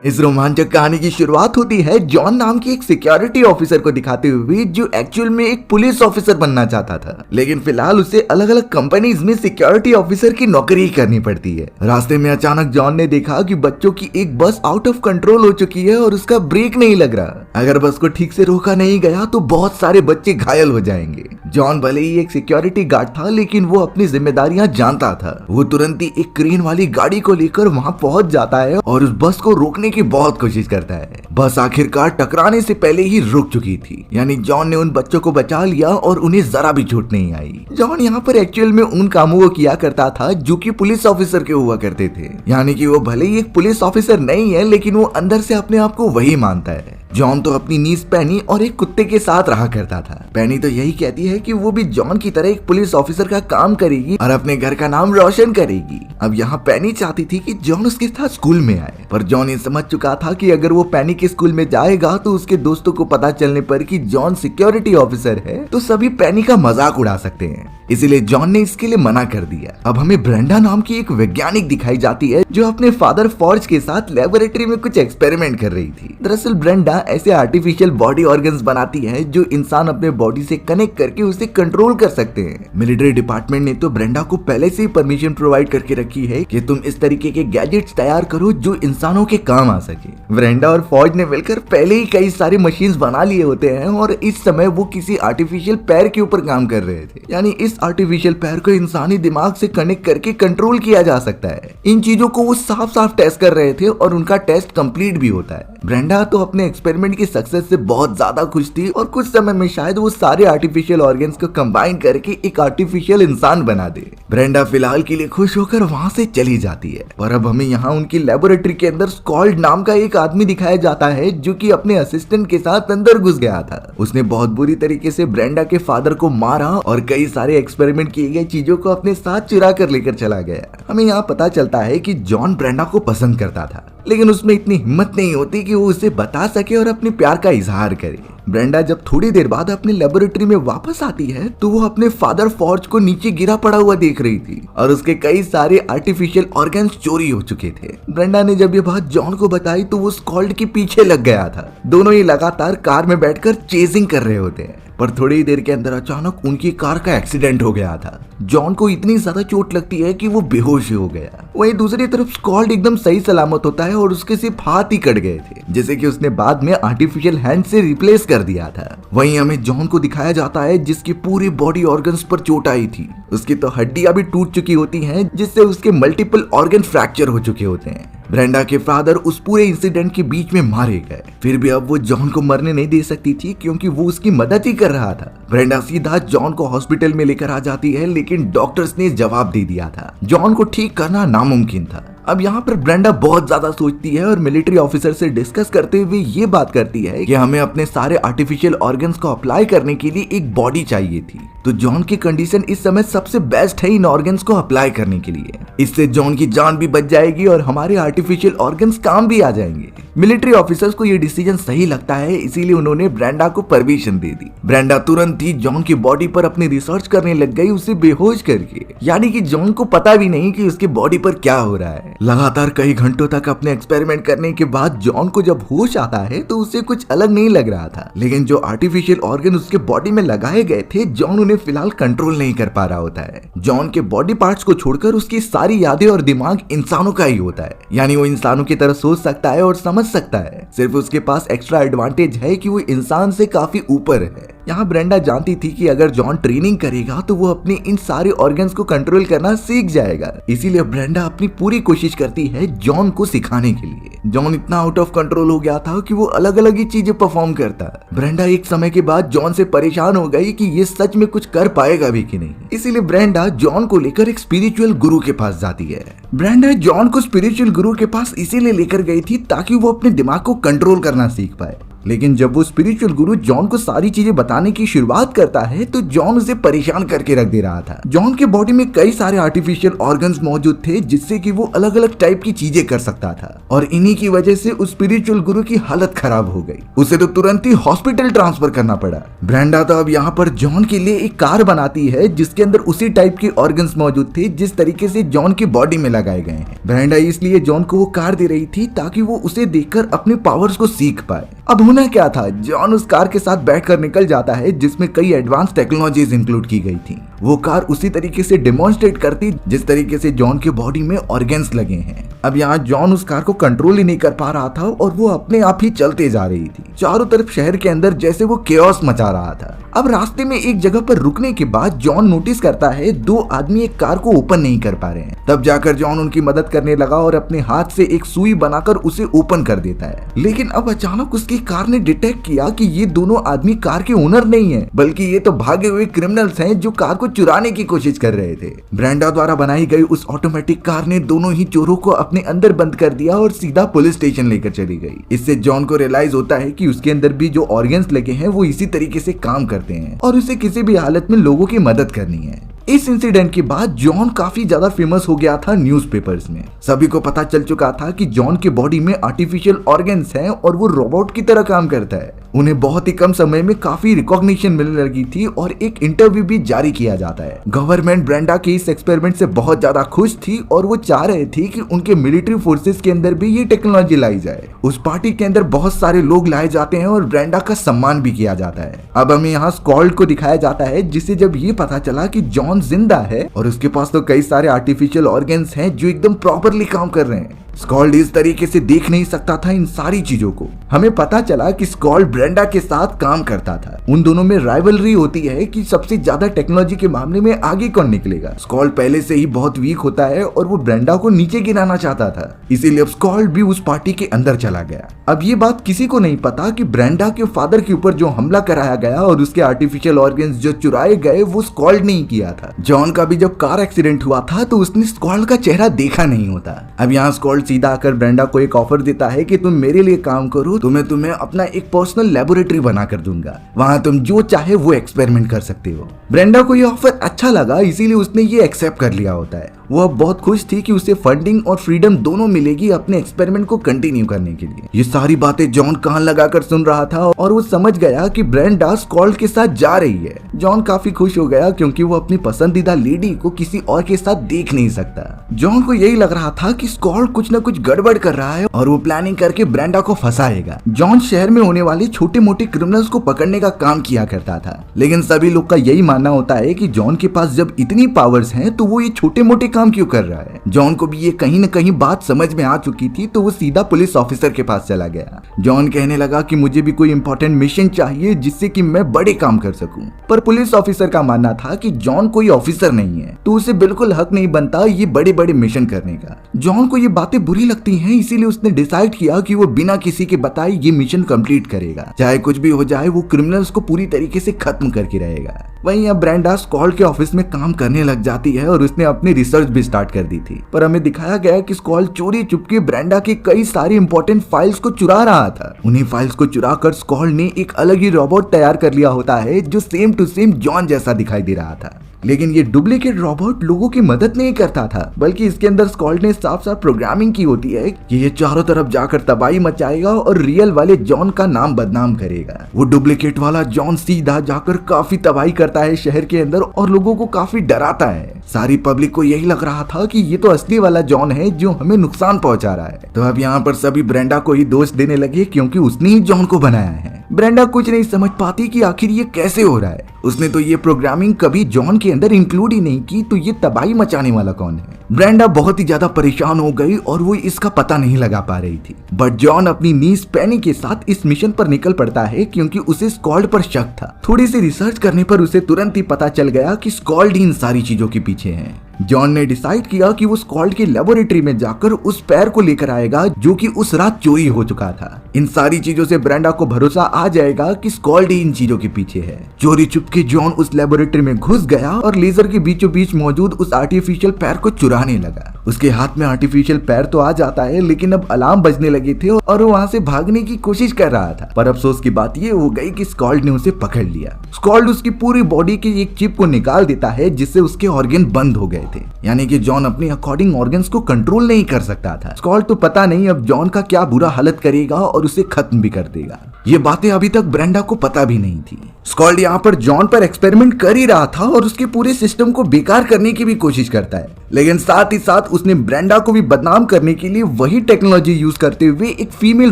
इस रोमांचक कहानी की शुरुआत होती है जॉन नाम की एक सिक्योरिटी ऑफिसर को दिखाते हुए, जो एक्चुअल में एक पुलिस ऑफिसर बनना चाहता था, लेकिन फिलहाल उसे अलग अलग कंपनीज में सिक्योरिटी ऑफिसर की नौकरी करनी पड़ती है। रास्ते में अचानक जॉन ने देखा कि बच्चों की एक बस आउट ऑफ कंट्रोल हो चुकी है और उसका ब्रेक नहीं लग रहा। अगर बस को ठीक से रोका नहीं गया तो बहुत सारे बच्चे घायल हो जाएंगे। जॉन भले ही एक सिक्योरिटी गार्ड था, लेकिन वो अपनी जिम्मेदारियां जानता था। वो तुरंत ही एक क्रेन वाली गाड़ी को लेकर वहां पहुंच जाता है और उस बस को रोकने की बहुत कोशिश करता है। बस आखिरकार टकराने से पहले ही रुक चुकी थी, यानी जॉन ने उन बच्चों को बचा लिया और उन्हें जरा भी चोट नहीं आई। जॉन यहाँ पर एक्चुअल में उन कामों को किया करता था जो कि पुलिस ऑफिसर के हुआ करते थे, यानी कि वो भले ही एक पुलिस ऑफिसर नहीं है, लेकिन वो अंदर से अपने आप को वही मानता है। जॉन तो अपनी नीस पेनी और एक कुत्ते के साथ रहा करता था। पेनी तो यही कहती है कि वो भी जॉन की तरह एक पुलिस ऑफिसर का काम करेगी और अपने घर का नाम रोशन करेगी। अब यहाँ पेनी चाहती थी कि जॉन उसके साथ स्कूल में आए, पर जॉन ये समझ चुका था कि अगर वो पेनी के स्कूल में जाएगा तो उसके दोस्तों को पता चलने पर कि जॉन सिक्योरिटी ऑफिसर है तो सभी पेनी का मजाक उड़ा सकते हैं, इसीलिए जॉन ने इसके लिए मना कर दिया। अब हमें ब्रेंडा नाम की एक वैज्ञानिक दिखाई जाती है जो अपने फादर फॉर्ज के साथ लेबोरेटरी में कुछ एक्सपेरिमेंट कर रही थी। दरअसल ब्रेंडा ऐसे आर्टिफिशियल बॉडी ऑर्गन्स बनाती है जो इंसान अपने बॉडी से कनेक्ट करके उसे कंट्रोल कर सकते हैं। मिलिट्री डिपार्टमेंट ने तो ब्रेंडा को पहले से ही परमिशन प्रोवाइड करके रखी है कि तुम इस तरीके के गैजेट्स तैयार करो जो इंसानों के काम आ सके। ब्रेंडा और फॉर्ज ने मिलकर पहले ही कई सारे मशीन्स बना लिए होते हैं और इस समय वो किसी आर्टिफिशियल पैर के ऊपर काम कर रहे थे, यानी इस आर्टिफिशियल पैर को इंसानी दिमाग से कनेक्ट करके कंट्रोल किया जा सकता है। इन चीजों को वो साफ साफ टेस्ट कर रहे थे और उनका टेस्ट कंप्लीट भी होता है। ब्रेंडा तो अपने एक्सपेरिमेंट की सक्सेस से बहुत ज्यादा खुश थी और कुछ समय में शायद वो सारे आर्टिफिशियल ऑर्गन्स को कंबाइन करके एक आर्टिफिशियल इंसान बना दे। ब्रेंडा फिलहाल के लिए खुश होकर वहां से चली जाती है, पर अब हमें यहाँ उनकी लेबोरेटरी के अंदर स्कॉल्ड नाम का एक आदमी दिखाया जाता है जो कि अपने असिस्टेंट के साथ अंदर घुस गया था। उसने बहुत बुरी तरीके से ब्रेंडा के फादर को मारा और कई सारे एक्सपेरिमेंट किए गए चीजों को अपने साथ चुरा कर लेकर चला गया। हमें यहाँ पता चलता है कि जॉन ब्रेंडा को पसंद करता था, लेकिन उसमें इतनी हिम्मत नहीं होती कि वो उसे बता सके और अपने प्यार का इजहार करे। ब्रेंडा जब थोड़ी देर बाद अपने लेबोरेटरी में वापस आती है तो वो अपने फादर फॉर्ज को नीचे गिरा पड़ा हुआ देख रही थी और उसके कई सारे आर्टिफिशियल ऑर्गन्स चोरी हो चुके थे। ब्रेंडा ने जब ये बात जॉन को बताई तो वो स्कॉल्ड के पीछे लग गया था। दोनों ही लगातार कार में बैठकर चेजिंग कर रहे होते हैं, पर थोड़ी ही देर के अंदर अचानक उनकी कार का एक्सीडेंट हो गया था। जॉन को इतनी ज्यादा चोट लगती है कि वो बेहोश हो गया। वहीं दूसरी तरफ स्कॉल्ड एकदम सही सलामत होता है और उसके सिर्फ हाथ ही कट गए थे, जिसे कि उसने बाद में आर्टिफिशियल हैंड से रिप्लेस कर दिया था। वहीं हमें जॉन को दिखाया जाता है जिसकी पूरी बॉडी ऑर्गन्स पर चोट आई थी। उसकी तो हड्डियां भी टूट चुकी होती हैं, जिससे उसके मल्टीपल ऑर्गन फ्रैक्चर हो चुके होते हैं। ब्रेंडा के फादर उस पूरे इंसिडेंट के बीच में मारे गए, फिर भी अब वो जॉन को मरने नहीं दे सकती थी क्योंकि वो उसकी मदद ही कर रहा था। ब्रेंडा सीधा जॉन को हॉस्पिटल में लेकर आ जाती है, लेकिन डॉक्टर्स ने जवाब दे दिया था जॉन को ठीक करना नामुमकिन था। अब यहाँ पर ब्रेंडा बहुत ज्यादा सोचती है और मिलिट्री ऑफिसर से डिस्कस करते हुए ये बात करती है कि हमें अपने सारे आर्टिफिशियल ऑर्गन्स को अप्लाई करने के लिए एक बॉडी चाहिए थी, तो जॉन की कंडीशन इस समय सबसे बेस्ट है इन ऑर्गन्स को अप्लाई करने के लिए। इससे जॉन की जान भी बच जाएगी और हमारे आर्टिफिशियल ऑर्गन्स काम भी आ जाएंगे। मिलिट्री ऑफिसर्स को ये डिसीजन सही लगता है, इसीलिए उन्होंने ब्रेंडा को परमिशन दे दी। ब्रेंडा तुरंत ही जॉन की बॉडी पर अपनी रिसर्च करने लग गई, उसे बेहोश करके, यानी कि जॉन को पता भी नहीं कि उसके बॉडी पर क्या हो रहा है। लगातार कई घंटों तक अपने एक्सपेरिमेंट करने के बाद जॉन को जब होश आता है तो उसे कुछ अलग नहीं लग रहा था, लेकिन जो आर्टिफिशियल ऑर्गन उसके बॉडी में लगाए गए थे जॉन उन्हें फिलहाल कंट्रोल नहीं कर पा रहा होता है। जॉन के बॉडी पार्ट्स को छोड़कर उसकी सारी यादें और दिमाग इंसानों का ही होता है, यानी वो इंसानों की तरह सोच सकता है और समझ सकता है। सिर्फ उसके पास एक्स्ट्रा एडवांटेज है कि वो इंसान से काफी ऊपर है। यहाँ ब्रेंडा जानती थी कि अगर जॉन ट्रेनिंग करेगा तो वो अपने इन सारे ऑर्गन्स को कंट्रोल करना सीख जाएगा, इसीलिए ब्रेंडा अपनी पूरी कोशिश करती है जॉन को सिखाने के लिए। जॉन इतना आउट ऑफ कंट्रोल हो गया था कि वो अलग अलग ही चीजें परफॉर्म करता। ब्रेंडा एक समय के बाद जॉन से परेशान हो गई कि ये सच में कुछ कर पाएगा भी कि नहीं, इसीलिए ब्रेंडा जॉन को लेकर एक स्पिरिचुअल गुरु के पास जाती है। ब्रेंडा जॉन को स्पिरिचुअल गुरु के पास इसीलिए लेकर गई थी ताकि वो अपने दिमाग को कंट्रोल करना सीख पाए। लेकिन जब वो स्पिरिचुअल गुरु जॉन को सारी चीजें बताने की शुरुआत करता है तो जॉन उसे परेशान करके रख दे रहा था। जॉन के बॉडी में कई सारे आर्टिफिशियल ऑर्गन्स मौजूद थे जिससे कि वो अलग अलग टाइप की चीजें कर सकता था और इन्हीं की वजह से उस स्पिरिचुअल गुरु की हालत खराब हो गई। उसे तो तुरंत ही हॉस्पिटल ट्रांसफर करना पड़ा। ब्रेंडा तो अब यहाँ पर जॉन के लिए एक कार बनाती है जिसके अंदर उसी टाइप के ऑर्गन्स मौजूद थे जिस तरीके से जॉन की बॉडी में लगाए गए हैं। ब्रेंडा इसलिए जॉन को वो कार दे रही थी ताकि वो उसे देखकर अपने पावर्स को सीख पाए। अब होना क्या था, जॉन उस कार के साथ बैठकर निकल जाता है जिसमें कई एडवांस टेक्नोलॉजीज इंक्लूड की गई थी। वो कार उसी तरीके से डेमोन्स्ट्रेट करती जिस तरीके से जॉन के बॉडी में ऑर्गन्स लगे हैं। अब यहाँ जॉन उस कार को कंट्रोल ही नहीं कर पा रहा था और वो अपने आप ही चलते जा रही थी। चारों तरफ शहर के अंदर जैसे वो केओस मचा रहा था। अब रास्ते में एक जगह पर रुकने के बाद जॉन नोटिस करता है दो आदमी एक कार को ओपन नहीं कर पा रहे हैं। तब जाकर जॉन उनकी मदद करने लगा और अपने हाथ से एक सुई बनाकर उसे ओपन कर देता है। लेकिन अब अचानक उसकी कार ने डिटेक्ट किया कि ये दोनों आदमी कार के ओनर नहीं है, बल्कि ये तो भागे हुए क्रिमिनल्स हैं जो कार को चुराने की कोशिश कर रहे थे। ब्रेंडा द्वारा बनाई गई उस ऑटोमेटिक कार ने दोनों ही चोरों को अपने अंदर बंद कर दिया और सीधा पुलिस स्टेशन लेकर चली गई। इससे जॉन को रियलाइज होता है कि उसके अंदर भी जो ऑर्गन्स लगे हैं वो इसी तरीके से काम करते हैं और उसे किसी भी हालत में लोगों की मदद करनी है। इस इंसिडेंट के बाद जॉन काफी ज्यादा फेमस हो गया था न्यूज़पेपर्स में। सभी को पता चल चुका था कि जॉन के बॉडी में आर्टिफिशियल ऑर्गन्स हैं और वो रोबोट की तरह काम करता है। उन्हें बहुत ही कम समय में काफी रिकॉग्निशन मिलने लगी थी और एक इंटरव्यू भी जारी किया जाता है। गवर्नमेंट ब्रेंडा के इस एक्सपेरिमेंट से बहुत ज्यादा खुश थी और वो चाह रहे थे कि उनके मिलिट्री फोर्सेस के अंदर भी ये टेक्नोलॉजी लाई जाए। उस पार्टी के अंदर बहुत सारे लोग लाए जाते हैं और ब्रेंडा का सम्मान भी किया जाता है। अब हमें यहाँ स्कॉल्ड को दिखाया जाता है जिसे जब ये पता चला कि जॉन जिंदा है और उसके पास तो कई सारे आर्टिफिशियल ऑर्गन्स हैं जो एकदम प्रॉपरली काम कर रहे हैं। स्कॉल्ड इस तरीके से देख नहीं सकता था इन सारी चीजों को। हमें पता चला कि स्कॉल्ड ब्रेंडा के साथ काम करता था। उन दोनों में राइवलरी होती है कि सबसे ज्यादा टेक्नोलॉजी के मामले में आगे कौन निकलेगा। स्कॉल्ड पहले से ही बहुत वीक होता है और वो ब्रेंडा को नीचे गिराना चाहता था, इसीलिए अब स्कॉल्ड भी उस पार्टी के अंदर चला गया। अब ये बात किसी को नहीं पता कि ब्रेंडा के फादर के ऊपर जो हमला कराया गया और उसके आर्टिफिशियल ऑर्गन्स जो चुराए गए वो स्कॉल्ड नहीं किया था। जॉन का भी जब कार एक्सीडेंट हुआ था तो उसने स्कॉल्ड का चेहरा देखा नहीं होता। अब यहाँ स्कॉल्ड सीधा आकर ब्रेंडा को एक ऑफर देता है कि तुम मेरे लिए काम करो तो मैं तुम्हें अपना एक पर्सनल लेबोरेटरी बना कर दूंगा, वहां तुम जो चाहे वो एक्सपेरिमेंट कर सकते हो। ब्रेंडा को ये ऑफर अच्छा लगा इसीलिए उसने ये एक्सेप्ट कर लिया होता है। वो अब बहुत खुश थी कि उसे फंडिंग और फ्रीडम दोनों मिलेगी अपने एक्सपेरिमेंट को कंटिन्यू करने के लिए। ये सारी बातें जॉन कान लगाकर सुन रहा था और वो समझ गया कि ब्रेंडा स्कॉल्ड के साथ जा रही है। जॉन काफी खुश हो गया क्योंकि वो अपनी पसंदीदा लेडी को किसी और के साथ देख नहीं सकता। जॉन को यही लग रहा था कि स्कॉल्ड कुछ न कुछ गड़बड़ कर रहा है और वो प्लानिंग करके ब्रेंडा को फंसाएगा। जॉन शहर में होने वाले छोटे मोटे क्रिमिनल्स को पकड़ने का काम किया करता था, लेकिन सभी लोग का यही मानना होता है कि जॉन के पास जब इतनी पावर्स हैं तो वो ये छोटे मोटे काम क्यों कर रहा है। जॉन को भी ये कहीं न कहीं बात समझ में आ चुकी थी तो वो सीधा पुलिस ऑफिसर के पास चला गया। जॉन कहने लगा कि मुझे भी कोई इंपॉर्टेंट मिशन चाहिए जिससे कि मैं बड़े काम कर सकूं, पर पुलिस ऑफिसर का मानना था कि जॉन कोई ऑफिसर नहीं है तो उसे बिल्कुल हक नहीं बनता ये बड़े बड़े मिशन करने का। जॉन को ये बातें बुरी लगती हैं इसीलिए उसने डिसाइड किया कि वो बिना किसी के बताए ये मिशन कंप्लीट करेगा, चाहे कुछ भी हो जाए वो क्रिमिनल्स को पूरी तरीके से खत्म करके रहेगा। वहीं अब ब्रेंडा स्कॉल्ड के ऑफिस में काम करने लग जाती है और उसने अपनी रिसर्च भी स्टार्ट कर दी थी, पर हमें दिखाया गया कि स्कॉल्ड चोरी चुपके ब्रेंडा की कई सारी इंपॉर्टेंट फाइल्स को चुरा रहा था। उन्हीं फाइल्स को चुरा कर स्कॉल्ड ने एक अलग ही रोबोट तैयार कर लिया होता है जो सेम टू सेम जॉन जैसा दिखाई दे रहा था। लेकिन ये डुप्लीकेट रोबोट लोगों की मदद नहीं करता था, बल्कि इसके अंदर स्कॉल्ड ने साफ साफ प्रोग्रामिंग की होती है कि ये चारों तरफ जाकर तबाही मचाएगा और रियल वाले जॉन का नाम बदनाम करेगा। वो डुप्लीकेट वाला जॉन सीधा जाकर काफी तबाही करता है शहर के अंदर और लोगों को काफी डराता है। सारी पब्लिक को यही लग रहा था कि ये तो असली वाला जॉन है जो हमें नुकसान पहुंचा रहा है। तो अब यहाँ पर सभी ब्रेंडा को ही दोष देने लगे क्योंकि उसने ही जॉन को बनाया है। ब्रेंडा कुछ नहीं समझ पाती कि आखिर ये कैसे हो रहा है। उसने तो ये प्रोग्रामिंग कभी जॉन के अंदर इंक्लूड ही नहीं की, तो ये तबाही मचाने वाला कौन है। ब्रेंडा बहुत ही ज्यादा परेशान हो गई और वो इसका पता नहीं लगा पा रही थी। बट जॉन अपनी नीस पेनी के साथ इस मिशन पर निकल पड़ता है क्योंकि उसे स्कॉल्ड पर शक था। थोड़ी सी रिसर्च करने पर उसे तुरंत ही पता चल गया कि स्कॉल्ड ही इन सारी चीजों के पीछे है। जॉन ने डिसाइड किया कि वो स्कॉल्ड की लेबोरेटरी में जाकर उस पैर को लेकर आएगा जो कि उस रात चोरी हो चुका था। इन सारी चीजों से ब्रेंडा को भरोसा आ जाएगा कि स्कॉल्ड ही इन चीजों के पीछे है। चोरी चुपके जॉन उस लेबोरेटरी में घुस गया और लेजर के बीचों बीच मौजूद उस आर्टिफिशियल पैर को चुराने लगा। उसके हाथ में आर्टिफिशियल पैर तो आ जाता है, लेकिन अब अलार्म बजने लगे थे और वो वहां से भागने की कोशिश कर रहा था। पर अफसोस की बात ये हो गई कि स्कॉल्ड ने उसे पकड़ लिया। स्कॉल्ड उसकी पूरी बॉडी के एक चिप को निकाल देता है जिससे उसके ऑर्गन बंद हो गए थे, यानी कि जॉन अपने अकॉर्डिंग ऑर्गन्स को कंट्रोल नहीं कर सकता था। स्कॉल्ड तो पता नहीं अब जॉन का क्या बुरा हालत करेगा और उसे खत्म भी कर देगा। ये बातें अभी तक ब्रेंडा को पता भी नहीं थी। स्कॉल्ड यहाँ पर जॉन पर एक्सपेरिमेंट कर ही रहा था और उसके पूरे सिस्टम को बेकार करने की भी कोशिश करता है, लेकिन साथ ही साथ उसने ब्रेंडा को भी बदनाम करने के लिए वही टेक्नोलॉजी यूज करते हुए एक फीमेल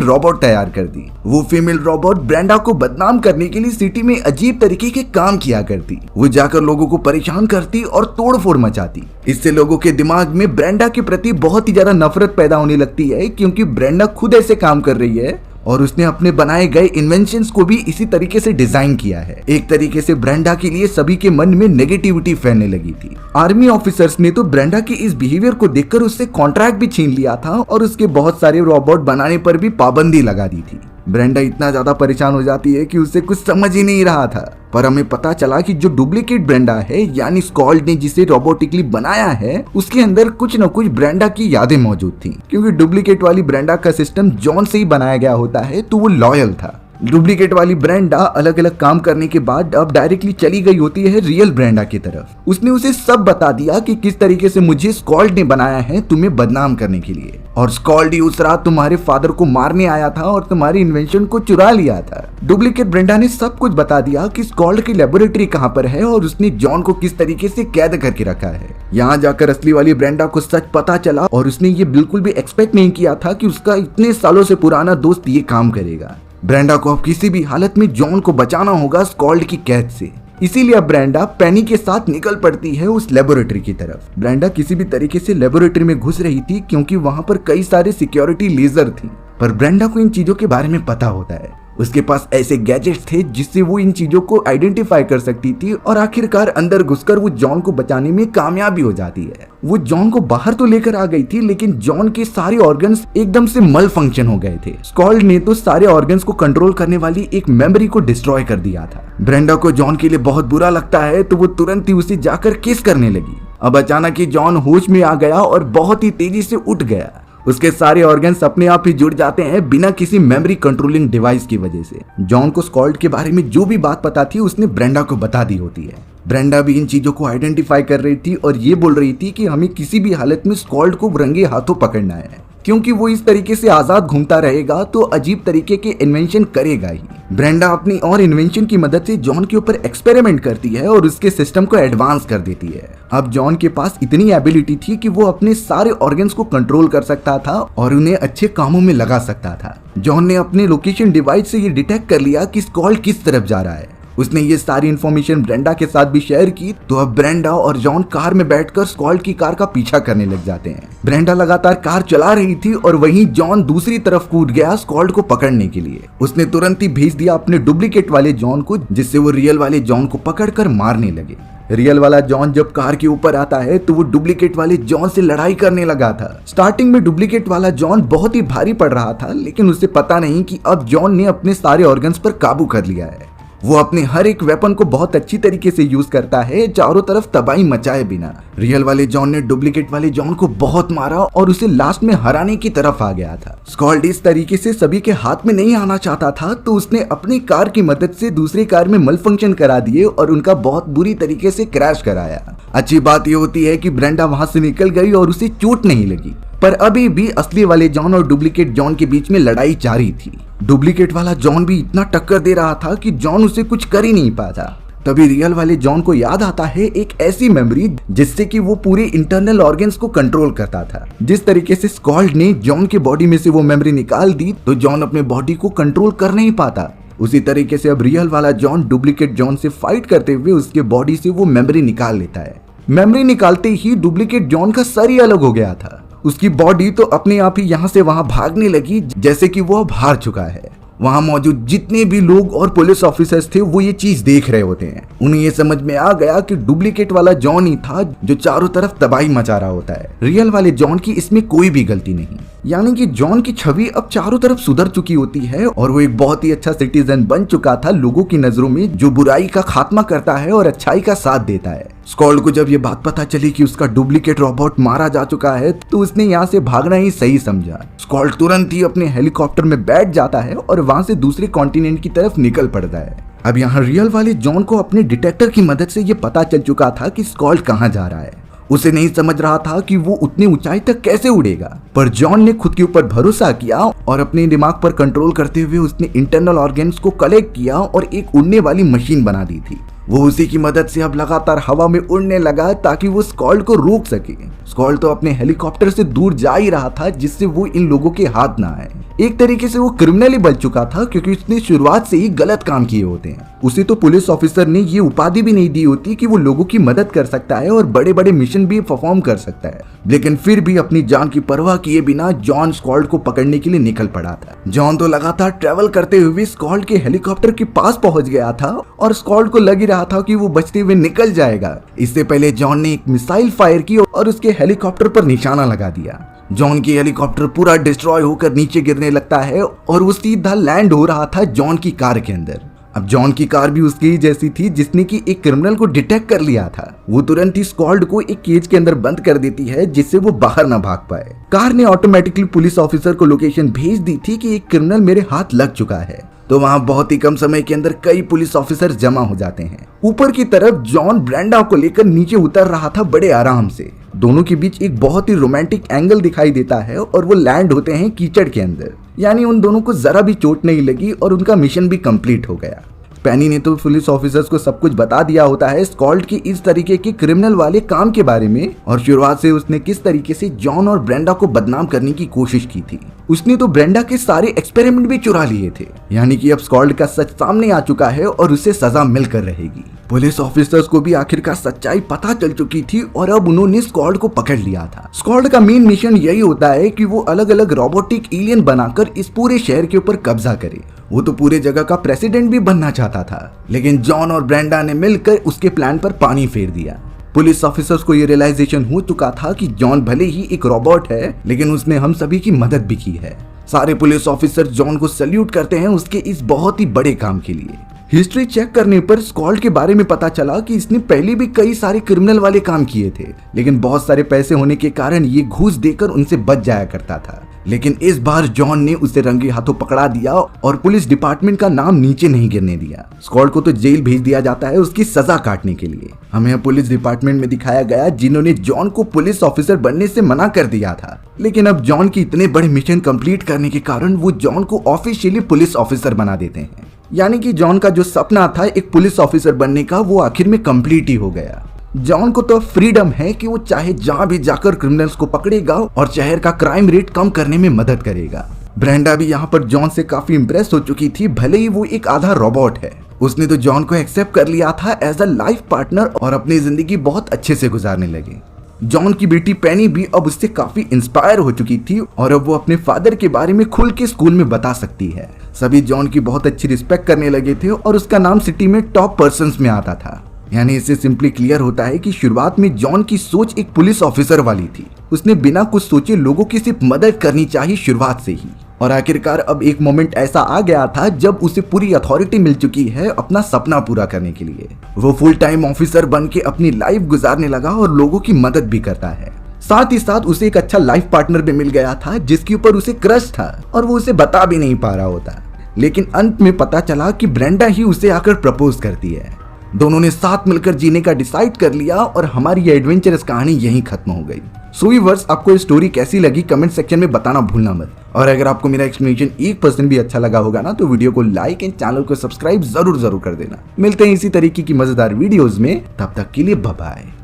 रोबोट तैयार कर दी। वो फीमेल रोबोट ब्रेंडा को बदनाम करने के लिए सिटी में अजीब तरीके के काम किया करती। वो जाकर लोगों को परेशान करती और तोड़फोड़ मचाती। इससे लोगों के दिमाग में ब्रेंडा के प्रति बहुत ही ज्यादा नफरत पैदा होने लगती है, क्योंकि ब्रेंडा खुद ऐसे काम कर रही है और उसने अपने बनाए गए इन्वेंशंस को भी इसी तरीके से डिजाइन किया है। एक तरीके से ब्रेंडा के लिए सभी के मन में नेगेटिविटी फैलने लगी थी। आर्मी ऑफिसर्स ने तो ब्रेंडा के इस बिहेवियर को देखकर उससे कॉन्ट्रैक्ट भी छीन लिया था और उसके बहुत सारे रोबोट बनाने पर भी पाबंदी लगा दी थी। ब्रेंडा इतना ज्यादा परेशान हो जाती है कि उसे कुछ समझ ही नहीं रहा था। पर हमें पता चला कि जो डुप्लीकेट ब्रेंडा है, यानी स्कॉल्ड ने जिसे रोबोटिकली बनाया है, उसके अंदर कुछ न कुछ ब्रेंडा की यादें मौजूद थी। क्योंकि डुप्लीकेट वाली ब्रेंडा का सिस्टम जॉन से ही बनाया गया होता है, तो वो लॉयल था। डुप्लीकेट वाली ब्रेंडा अलग अलग काम करने के बाद अब डायरेक्टली चली गई होती है रियल ब्रेंडा की तरफ। उसने उसे सब बता दिया कि किस तरीके से मुझे स्कॉल्ड ने बनाया है तुम्हें बदनाम करने के लिए, और स्कॉल्ड ही उस रात तुम्हारे फादर को मारने आया था और तुम्हारी इन्वेंशन को चुरा लिया था। डुप्लीकेट ब्रेंडा ने सब कुछ बता दिया कि स्कॉल्ड की लेबोरेटरी कहाँ पर है और उसने जॉन को किस तरीके से कैद करके रखा है। यहाँ जाकर असली वाली ब्रेंडा को सच पता चला और उसने ये बिल्कुल भी एक्सपेक्ट नहीं किया था कि उसका इतने सालों से पुराना दोस्त ये काम करेगा। ब्रेंडा को अब किसी भी हालत में जॉन को बचाना होगा स्कॉल्ड की कैद से। इसीलिए अब ब्रेंडा पेनी के साथ निकल पड़ती है उस लेबोरेटरी की तरफ। ब्रेंडा किसी भी तरीके से लेबोरेटरी में घुस रही थी क्योंकि वहां पर कई सारे सिक्योरिटी लेजर थी, पर ब्रेंडा को इन चीजों के बारे में पता होता है। उसके पास ऐसे गैजेट्स थे जिससे वो इन चीजों को आइडेंटिफाई कर सकती थी और आखिरकार अंदर घुसकर वो जॉन को बचाने में कामयाब भी हो जाती है। वो जॉन को बाहर तो लेकर आ गई थी, लेकिन जॉन के सारे ऑर्गन्स एकदम से मल फंक्शन हो गए थे। स्कॉल्ड ने तो सारे ऑर्गन्स को कंट्रोल करने वाली एक मेमोरी को डिस्ट्रॉय कर दिया था। ब्रेंडा को जॉन के लिए बहुत बुरा लगता है, तो वो तुरंत ही उसे जाकर किस करने लगी। अब अचानक ही जॉन होश में आ गया और बहुत ही तेजी से उठ गया। उसके सारे ऑर्गन्स अपने आप ही जुड़ जाते हैं बिना किसी मेमोरी कंट्रोलिंग डिवाइस की वजह से। जॉन को स्कॉल्ड के बारे में जो भी बात पता थी उसने ब्रेंडा को बता दी होती है। ब्रेंडा भी इन चीजों को आइडेंटिफाई कर रही थी और ये बोल रही थी कि हमें किसी भी हालत में स्कॉल्ड को रंगे हाथों पकड़ना है, क्योंकि वो इस तरीके से आजाद घूमता रहेगा तो अजीब तरीके के इन्वेंशन करेगा ही। ब्रेंडा अपनी और इन्वेंशन की मदद से जॉन के ऊपर एक्सपेरिमेंट करती है और उसके सिस्टम को एडवांस कर देती है। अब जॉन के पास इतनी एबिलिटी थी कि वो अपने सारे ऑर्गन्स को कंट्रोल कर सकता था और उन्हें अच्छे कामों में लगा सकता था। जॉन ने अपने लोकेशन डिवाइस से ये डिटेक्ट कर लिया कि स्कॉल्ड किस तरफ जा रहा है। उसने ये सारी इन्फॉर्मेशन ब्रेंडा के साथ भी शेयर की, तो अब ब्रेंडा और जॉन कार में बैठकर स्कॉल्ड की कार का पीछा करने लग जाते हैं। ब्रेंडा लगातार कार चला रही थी और वहीं जॉन दूसरी तरफ कूद गया स्कॉल्ड को पकड़ने के लिए। उसने तुरंत ही भेज दिया अपने डुप्लीकेट वाले जॉन को, जिससे वो रियल वाले जॉन को पकड़कर मारने लगे। रियल वाला जॉन जब कार के ऊपर आता है तो वो डुप्लीकेट वाले जॉन से लड़ाई करने लगा था। स्टार्टिंग में डुप्लीकेट वाला जॉन बहुत ही भारी पड़ रहा था, लेकिन उसे पता नहीं कि अब जॉन ने अपने सारे ऑर्गन्स पर काबू कर लिया है। वो अपने हर एक वेपन को बहुत अच्छी तरीके से यूज करता है, चारों तरफ तबाही मचाए बिना। रियल वाले जॉन ने डुप्लीकेट वाले जॉन को बहुत मारा और उसे लास्ट में हराने की तरफ आ गया था। स्कॉल्ड इस तरीके से सभी के हाथ में नहीं आना चाहता था, तो उसने अपनी कार की मदद से दूसरी कार में मल फंक्शन करा दिए और उनका बहुत बुरी तरीके से क्रैश कराया। अच्छी बात यह होती है कि ब्रेंडा वहां से निकल गई और उसे चोट नहीं लगी, पर अभी भी असली वाले जॉन और डुप्लीकेट जॉन के बीच में लड़ाई जारी थी। डुप्लीकेट वाला जॉन भी इतना टक्कर दे रहा था कि जॉन उसे कुछ कर ही नहीं पाता। तभी रियल वाले जॉन को याद आता है एक ऐसी मेमोरी जिससे कि वो पूरे इंटरनल ऑर्गन्स को कंट्रोल करता था। जिस तरीके से स्कॉल्ड ने जॉन के बॉडी में से वो मेमोरी निकाल दी तो जॉन अपने बॉडी को कंट्रोल कर नहीं पाता। उसी तरीके से अब रियल वाला जॉन डुप्लीकेट जॉन से फाइट करते हुए उसके बॉडी से वो मेमोरी निकाल लेता है। मेमोरी निकालते ही डुप्लीकेट जॉन का सर ही अलग हो गया था। उसकी बॉडी तो अपने आप ही यहाँ से वहां भागने लगी जैसे कि वो अब हार चुका है। वहां मौजूद जितने भी लोग और पुलिस ऑफिसर्स थे वो ये चीज देख रहे होते हैं। उन्हें ये समझ में आ गया कि डुप्लीकेट वाला जॉन ही था जो चारों तरफ तबाही मचा रहा होता है। रियल वाले जॉन की इसमें कोई भी गलती नहीं। यानी कि जॉन की छवि अब चारों तरफ सुधर चुकी होती है और वो एक बहुत ही अच्छा सिटीजन बन चुका था लोगों की नजरों में, जो बुराई का खात्मा करता है और अच्छाई का साथ देता है। स्कॉल्ड को जब ये बात पता चली कि उसका डुप्लीकेट रोबोट मारा जा चुका है तो उसने यहाँ से भागना ही सही समझा। स्कॉल्ड तुरंत ही अपने हेलीकॉप्टर में बैठ जाता है और वहां से दूसरे कॉन्टिनेंट की तरफ निकल पड़ता है। अब यहाँ रियल वाले जॉन को अपने डिटेक्टर की मदद से ये पता चल चुका था कि स्कॉल्ड कहाँ जा रहा है। उसे नहीं समझ रहा था कि वो उतनी ऊंचाई तक कैसे उड़ेगा, पर जॉन ने खुद के ऊपर भरोसा किया और अपने दिमाग पर कंट्रोल करते हुए उसने इंटरनल ऑर्गन्स को कलेक्ट किया और एक उड़ने वाली मशीन बना दी थी। वो उसी की मदद से अब लगातार हवा में उड़ने लगा ताकि वो स्कॉल्ड को रोक सके। स्कॉल्ड तो अपने हेलीकॉप्टर से दूर जा ही रहा था जिससे वो इन लोगों के हाथ ना आए। एक तरीके से वो क्रिमिनल ही बन चुका था क्योंकि उसने शुरुआत से ही गलत काम किए होते हैं। उसे तो पुलिस ऑफिसर ने ये उपाधि भी नहीं दी होती कि वो लोगों की मदद कर सकता है और बड़े बड़े मिशन भी परफॉर्म कर सकता है, लेकिन फिर भी अपनी जान की परवाह किए बिना जॉन स्कॉल्ड को पकड़ने के लिए निकल पड़ा था। जॉन तो लगातार ट्रेवल करते हुए स्कॉल्ड के हेलीकॉप्टर के पास पहुंच गया था और स्कॉल्ड को लग ही रहा था कि वो बचते हुए निकल जाएगा। इससे पहले जॉन ने एक मिसाइल फायर की और उसके हेलीकॉप्टर पर निशाना लगा दिया। जॉन की हेलीकॉप्टर पूरा डिस्ट्रॉय होकर नीचे गिरने लगता है और वो सीधा लैंड हो रहा था जॉन की कार के अंदर। अब जॉन की कार भी उसकी ही जैसी थी जिसने कि एक क्रिमिनल को डिटेक्ट कर लिया था। वो तुरंत ही स्कॉल्ड को एक केज के अंदर बंद कर देती है जिससे वो बाहर ना भाग पाए। कार ने ऑटोमेटिकली पुलिस ऑफिसर को लोकेशन भेज दी थी कि एक क्रिमिनल मेरे हाथ लग चुका है, तो वहां बहुत ही कम समय के अंदर कई पुलिस ऑफिसर जमा हो जाते हैं। ऊपर की तरफ जॉन ब्रेंडा को लेकर नीचे उतर रहा था बड़े आराम से। दोनों के बीच एक बहुत ही रोमांटिक एंगल दिखाई देता है और वो लैंड होते हैं कीचड़ के अंदर। यानी उन दोनों को जरा भी चोट नहीं लगी और उनका मिशन भी कंप्लीट हो गया। पेनी ने तो पुलिस ऑफिसर्स को सब कुछ बता दिया होता है स्कॉल्ड की इस तरीके के क्रिमिनल वाले काम के बारे में, और शुरुआत से उसने किस तरीके से जॉन और ब्रेंडा को बदनाम करने की कोशिश की थी। उसने तो ब्रेंडा के सारे एक्सपेरिमेंट भी चुरा लिए थे। यानी कि अब स्कॉल्ड का सच सामने आ चुका है और उसे सजा मिलकर रहेगी। पुलिस ऑफिसर्स को भी आखिरकार सच्चाई पता चल चुकी थी और अब उन्होंने स्कॉल्ड को पकड़ लिया था। स्कॉल्ड का मेन मिशन यही होता है कि वो अलग अलग रोबोटिक एलियन बनाकर इस पूरे शहर के ऊपर कब्जा करे। वो तो पूरे जगह का प्रेसिडेंट भी बनना चाहता था, लेकिन जॉन और ब्रेंडा ने मिलकर उसके प्लान पर पानी फेर दिया। पुलिस ऑफिसर्स को ये रियलाइजेशन हो चुका था कि जॉन भले ही एक रोबोट है, लेकिन उसने हम सभी की मदद भी की है। सारे पुलिस ऑफिसर जॉन को सैल्यूट करते हैं उसके इस बहुत ही बड़े काम के लिए। हिस्ट्री चेक करने पर स्कॉल्ड के बारे में पता चला कि इसने पहले भी कई सारे क्रिमिनल वाले काम किए थे, लेकिन बहुत सारे पैसे होने के कारण ये घूस देकर उनसे बच जाया करता था। लेकिन इस बार जॉन ने उसे रंगे हाथों पकड़ा दिया और पुलिस डिपार्टमेंट का नाम नीचे नहीं गिरने दिया। स्कॉल्ड को तो जेल भेज दिया जाता है उसकी सजा काटने के लिए। हमें पुलिस डिपार्टमेंट में दिखाया गया जिन्होंने जॉन को पुलिस ऑफिसर बनने से मना कर दिया था, लेकिन अब जॉन की इतने बड़े मिशन कंप्लीट करने के कारण वो जॉन को ऑफिशियली पुलिस ऑफिसर बना देते हैं। यानी कि जॉन का जो सपना था एक पुलिस ऑफिसर बनने का, वो आखिर में कंप्लीट ही हो गया। जॉन को तो फ्रीडम है कि वो चाहे जहां भी जाकर क्रिमिनल्स को पकड़ेगा और शहर का क्राइम रेट कम करने में मदद करेगा। ब्रेंडा भी यहाँ पर जॉन से काफी इम्प्रेस हो चुकी थी, भले ही वो एक आधा रोबोट है। उसने तो जॉन को एक्सेप्ट कर लिया था एज अ लाइफ पार्टनर और अपनी जिंदगी बहुत अच्छे से गुजारने लगे। जॉन की बेटी पेनी भी अब उससे काफी इंस्पायर हो चुकी थी और अब वो अपने फादर के बारे में खुल के स्कूल में बता सकती है। सभी जॉन की बहुत अच्छी रिस्पेक्ट करने लगे थे और उसका नाम सिटी में टॉप पर्सन्स में आता था। यानी इससे सिंपली क्लियर होता है कि शुरुआत में जॉन की सोच एक पुलिस ऑफिसर वाली थी। उसने बिना कुछ सोचे लोगों की सिर्फ मदद करनी चाहिए शुरुआत से ही, और आखिरकार अब एक मोमेंट ऐसा आ गया था जब उसे पूरी अथॉरिटी मिल चुकी है अपना सपना पूरा करने के लिए। वो फुल टाइम ऑफिसर बन के अपनी लाइफ गुजारने लगा और लोगों की मदद भी करता है। साथ ही साथ उसे एक अच्छा लाइफ पार्टनर भी मिल गया था जिसके ऊपर उसे क्रश था और वो उसे बता भी नहीं पा रहा होता, लेकिन अंत में पता चला कि ब्रेंडा ही उसे आकर प्रपोज करती है। दोनों ने साथ मिलकर जीने का डिसाइड कर लिया और हमारी ये एडवेंचरस कहानी यहीं खत्म हो गई। सो व्यूअर्स, आपको ये स्टोरी कैसी लगी कमेंट सेक्शन में बताना भूलना मत, और अगर आपको मेरा एक्सप्लेनेशन 1% भी अच्छा लगा होगा ना तो वीडियो को लाइक एंड चैनल को सब्सक्राइब जरूर कर देना। मिलते हैं इसी तरीके की मजेदार वीडियोस में, तब तक के लिए बाय बाय।